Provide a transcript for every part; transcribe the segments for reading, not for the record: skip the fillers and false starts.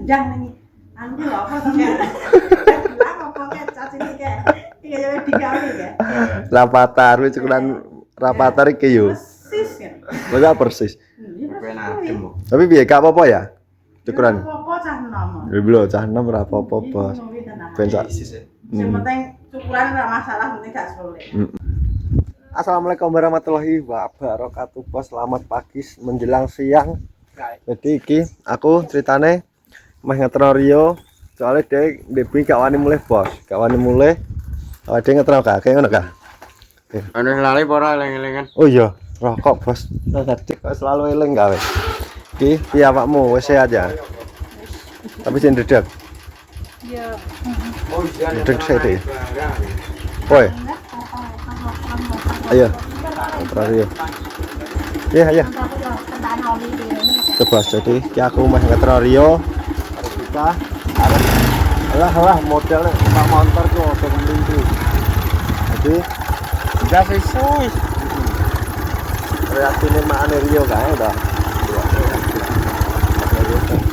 nendang ning anu lho apa to kayak. Lah apa kayak cacing kayak iki ya digawe kayak. Rapatar wis cukuran rapatar iki yo. Persis kan. Lha persis. Enak demo. Tapi piye gak apa-apa ya? Cukuran. Apa cah nom. Lho cah enom ora apa-apa, Bos. Ben sak. Sing penting cukuran ora masalah, penting gak sulit. Assalamualaikum warahmatullahi wabarakatuh, Bos. Selamat pagi menjelang siang. Jadi iki aku ceritane meh ngetro Rio, soalnya dia debi gak wani mulai, Bos. Gak wani mulai. Awake dhewe ngetro gak kayak ngono gak? Ana lali apa ora eling-elingan? Oh iya, rokok, Bos. Tadi kok selalu eling gawe. Iki piye awakmu? Wis sehat ya? Tapi sing dedek. Ya. Oh iya. Dedek sithik. Woi. Ayo. Ngetro Rio. Iya, iya. Coba jadi ki aku meh ngetro Rio. Kita alah modelnya Pak motor tuh oke mending. Jadi Gas isus. reaksinya makane Rio kae dah.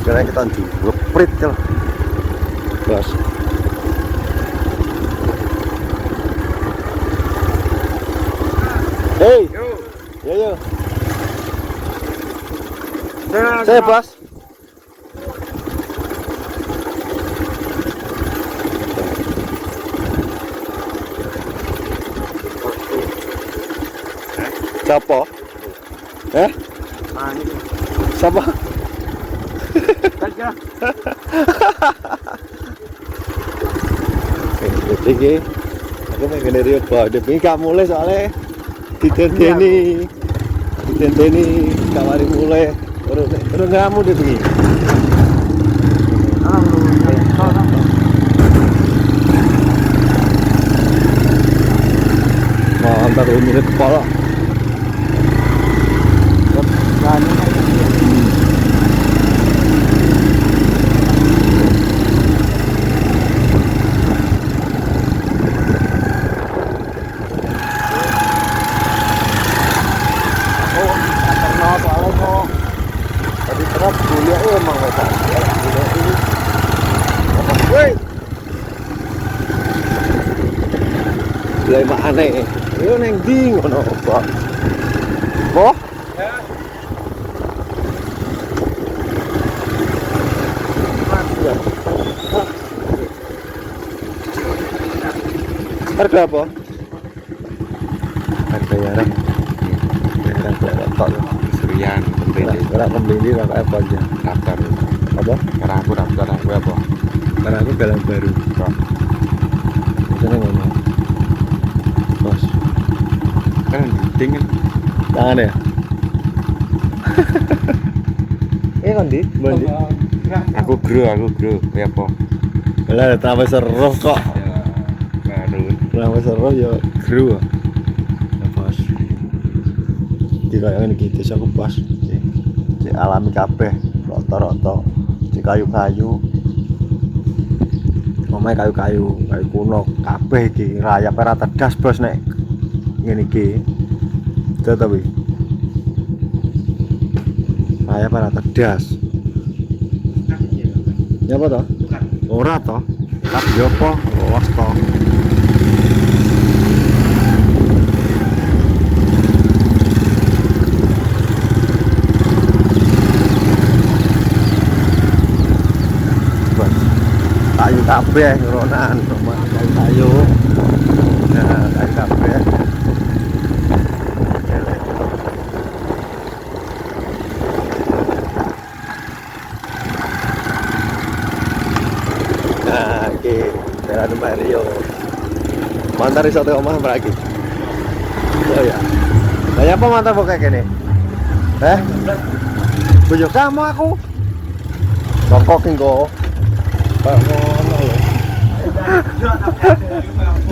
Kira kita jeprit kan. Bos. Hey. Yo. Saya Bos. Siapa? Siapa? Jadi aku pengen dari apa? Demi gak mulai soalnya ditenteni gak mari mulai. Terus ngamu deh begini. Mau antar umurnya kepala. Mulai aneh, yo neng di ngono kok. Boh? Harga apa? Harga yarang. Yarang kelewat Surian pembeli. ora pembeli ora apa aja. Daftar. Apa? Karena aku daftar aku apa? Karena aku galang baru. Biasanya ngono. Bos. Kan dingin. Tangan ya? Kan di? Bandi. Aku gro. Ya apa? Lah tambah seru kok. Baru. Tambah seru ya gru. Ya Bos. Iki kaya ngene iki desa aku Bos. Cek alami kabeh, rata-rata. Cek kayu-kayu. Omahe kayu kuno kabeh iki rayap ora tedas Bos nek ngene iki. Tetapi rayap ora tedas. Ya apa toh? Ora toh? Tapi yo apa? Awas toh. Kayu kabeh ronan, kayu. Nah, kayu kabeh. Nah, oke, jalan Mario. Mantar iso teko omah lagi. Oh ya. Lah apa mantar kok kayak gini? Bojo kamu aku. Bongkok engko. Pak ngono lho.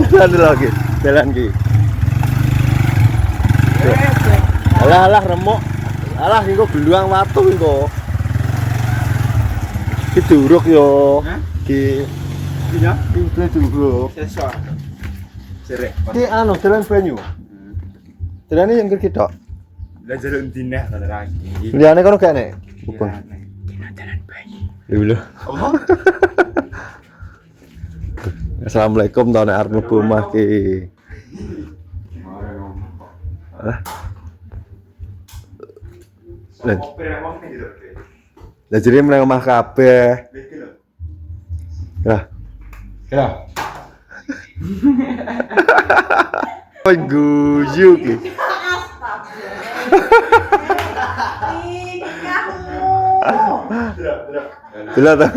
Jalan lagi, jalan ki. Alah remuk. Alah engko beluang watu engko. Ki duruk yo. Ki Iya. ki duruk. Sesor. Serek. Ki anu jalan banyu. Jalan yang kiri tok. Lah jeruk dineh kalau lagi. Liyane kono gak nek. Jalan bayi. Dulu. Assalamualaikum tahun arep mlebu omah ki. Lah. Lah jadi meneng omah kabeh. Lah. Ya. Oh guyu ki. Bila ta.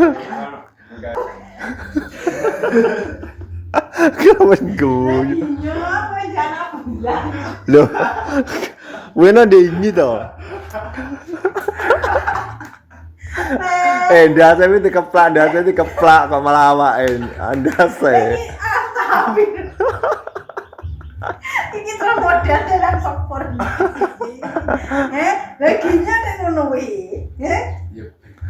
Kawan guyu. Loh. Wena de ini toh. Ndase iki dikeplak kok malah awake. Ndase. Iki terus modal dalam sopor. Laginya nek ngono kuwi.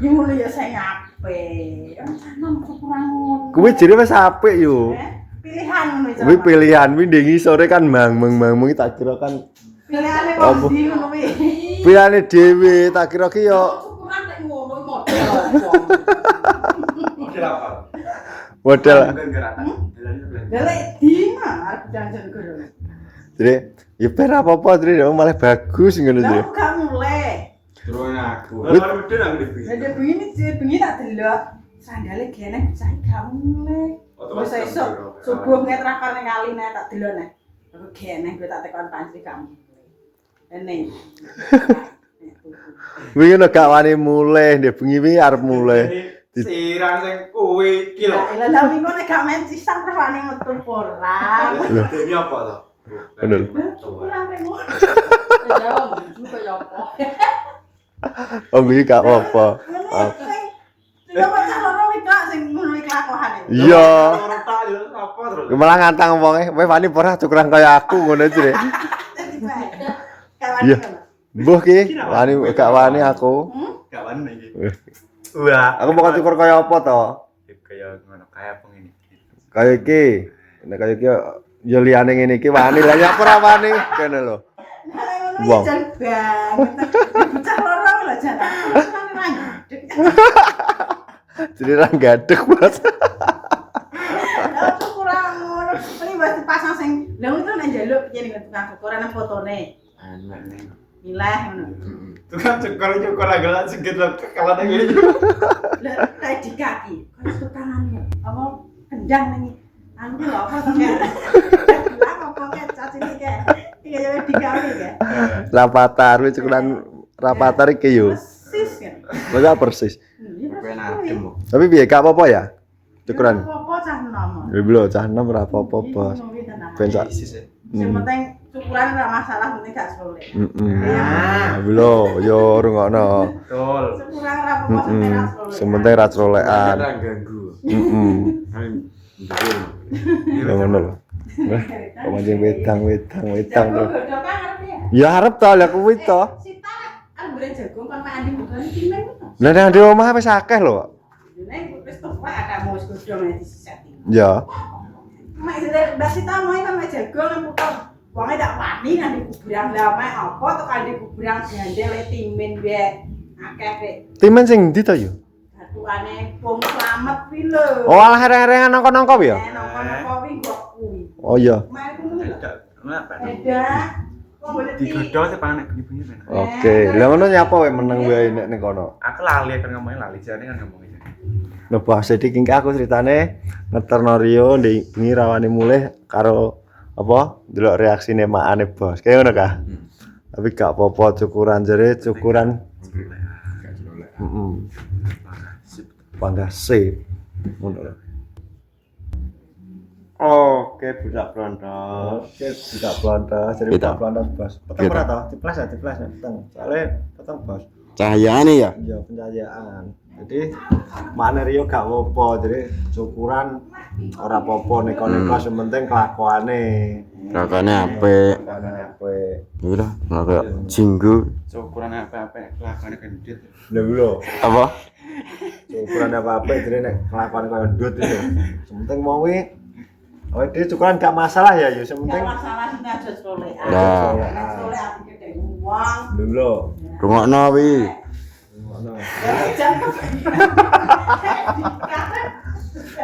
Ya ngono ya sing apik. Tanam kurang ngono. Kuwi jere wis apik yo. Pilihan ngono iki. Kuwi pilihan kuwi ndek sore kan mang tak kira kan Pilihane wong ndi ngono kuwi. pilihane dhewe tak kira ki yo Kurang nek ngono modal. Model apa? model. Delek di mah arep dandan goro. Jadi ya per apa-apa jadi malah bagus ngono Lah jadi. gak mulai. Turun aku. Lah medun aku di. Ada bengi tak delok. Sandale gene saya gak mulai. Wis esuk subuh ngetrakar ning kali nek tak delok nek. Aku gene gue tak tekon panci kamu. Ene. Wingi nek gak wani mulai ndek bengi wi arep mulai. Sirang sing kowe iki lho. Lah wingi nek gak main sisang terus wani metu porang. Dene apa to? Bener. Kurang remo. Ya juga ya apa. Oh iki gak apa-apa. Lha kok calon wedok sing ngono iki kelakuane. Iya. Ora tak yo apa terus. Malah ngantang wonge, kowe wani ora cukuran kaya aku ngono jere. Iya. Mbuh ki, wani gak wani aku. Gak wani iki. Wah, Aku mau cukur kaya apa to? kayak ngono kayak pengini. Kaya iki. Nek kaya iki yo liyane ngene iki wani, lah ya ora wani kene lho. Wong. Bocah loro lho jalan. Jadi ra gadeg, Bos. Lah kurang ngono. Ini wis dipasang sing lha itu nek njaluk piye ning tukang ukuran nang fotone. Anak nih. Milah ngono. Tukang cukur agak sedikit lho kawan iki. Lah kayak di kaki. Kan tukangan apa kendang ning anu lho apa sampeyan. Lah apa kek cacing iki. Iki ya digawe ya. Rapatar wis cukuran rapatar iki yo. Persis kan. Masa persis. Kowe nadem kok. Tapi piye gak apa-apa ya? Cukuran. Apa cah nom. Lho cah enom ora apa-apa, Bos. Ben sak. Sing penting cukuran ora masalah, penting gak sulit. Lho yo rungokno. Betul. Cukuran ora apa-apa, penting gak sulit. Sementing ra trolekan. Ora ganggu. Ya ngono lho. Pemancing wedang Jago tuh. godokan arep ya. Ya arep to lha kuwi to. Sita arep goreng jagung kon mak andi bukan timen to. Lah nang di omah wis akeh lho. Nek wis tuwek ada mau godhong disisati. Ya. Mak Mbak Sita mau kan mak jagung nang putar. Wonge tak wani nang kuburan lah mak apa to kan di kuburan gandel timen wae akeh rek. Timen sing ndi to yo? Atukane wong slamet kuwi lho. Oh alah reng-rengan nongko-nongko ya? Nongko-nongko kuwi kok kuwi. Oh iya. Mak kuwi lho. Kenapa? Ada. Wong boleh Digodhog sih panek bunyi-bunyi tenan. Oke, lah ngono nyapa wae meneng wae nek ning kono. Aku lali kan ngomongin lali jane kan ngomongin. Nah, bahas iki aku ceritane ngeterno Rio ndek bengi rawani mulih karo apa? Delok reaksine makane Bos. Kayak ngono kah? Tapi gak apa-apa cukuran jere cukuran. Heeh. Bangga sip. Ngono lho. Oke, budak blondos. Oke, budak blondos. Jadi budak blondos, Bos. Peteng ora to? Diplas ya, peteng. Soale peteng, Bos. Cahayane ya? Iya, pencahayaan. Jadi makne Rio gak apa-apa, jadi syukuran ora apa-apa neko-neko sementing kelakuane. Rakane apik. Kelakuane apik. Iku lah, kaya jinggu. Ukuran apa-apa kelakuane gendut. Lha lho, Apa? syukuran apa-apa jadi nek kelakuane koyo ndut itu. Sementing mau kuwi awake dhewe syukuran gak masalah ya, yo sementing. Gak masalah sing aja solekan. Nah. Nek soleh ati gede uang. Lho lho. Rungokno wi. Ngono. Ya jan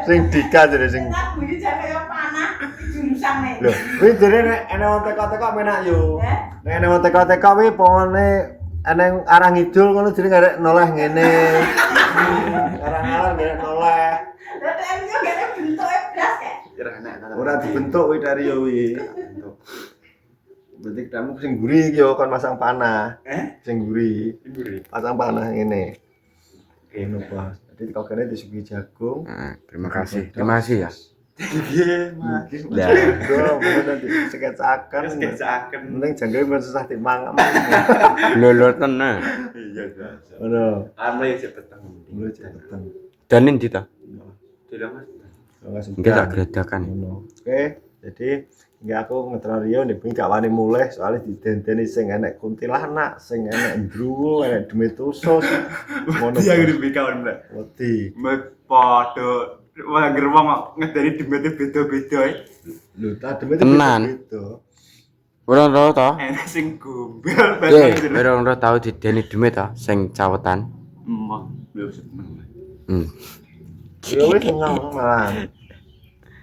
Sing Dika jadi sing. Kita bunyi jan kaya panah jurusan nih. Lho, kuwi jare nek ana wong teko-teko penak yo. Eh? Nek ana wong teko-teko kuwi pokone eneng arah ngidul ngono jadi ngarek noleh ngene. Arah-arah ngarek noleh. Lah tem yo gene bentuke blas kayak. Ora dibentuk kuwi dari yo kuwi. Berarti kamu sing gurih iki yo kon masang panah. Sing gurih. Pasang panah ngene. Ngono Pak. Jadi kau kene disuguhi jagung. Nah, terima kasih ya. Iya, Mas. Dah. Bener nanti sketsakan. Sketsaken. Mending jangkau ben susah dimangan. Lolo tenan. Iya, Mas. Ngono. Ame sik peteng. Mulai cepetan. Danin kita. Tidak, Mas. Enggak tak geradakan. Ngono. Oke, jadi nggak aku ngetrario nih, gak wani mulai soalnya didenteni sing enek kuntilanak, sing enek ndruwo, enek demetusus. Ngono. Iya, ngene kawan, Mbak. Wedi. Mek padha wangger wong ngedeni demete beda-beda ae. Lho, ta demet Tenan. Orang roh toh? Enak sing gombel Eh, orang roh tahu di Deni Demit toh, sing cawetan. Emak, belum seneng. Ya wis seneng malah.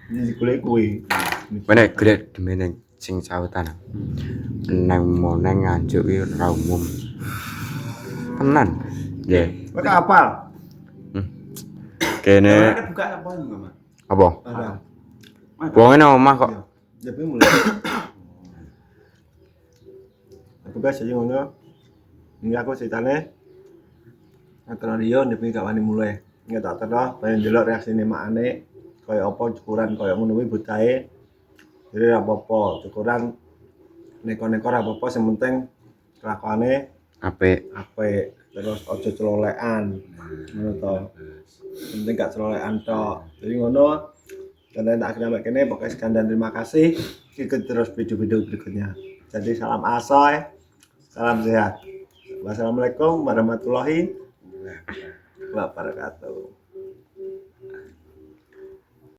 Ini kulit kuwi. Mana gede Demit sing cawetan. Neng mau neng nganjuk iki ora umum. Tenan. Ya, Kowe kapal. kene Buka apa enggak, Mas? apa? Ada. Wonge nang omah kok. Tapi mulai. Aku biasa aja ngono. Ini aku ceritane ngetrario nek gak wani mulai. Nggak tak terus, pengen delok reaksine makane kaya apa cukuran kaya ngono kuwi bocahe. Jadi ora apa-apa, cukuran neko-neko ora apa-apa, sing penting kelakuane Apik. apik, terus aja celolekan. Ngono to. Penting gak celolekan tok. Jadi ngono. Dan tak akhirnya kene pokoknya sekian dan terima kasih. Ikut terus video-video berikutnya. Jadi salam asoy. Salam sehat. Wassalamualaikum warahmatullahi wabarakatuh.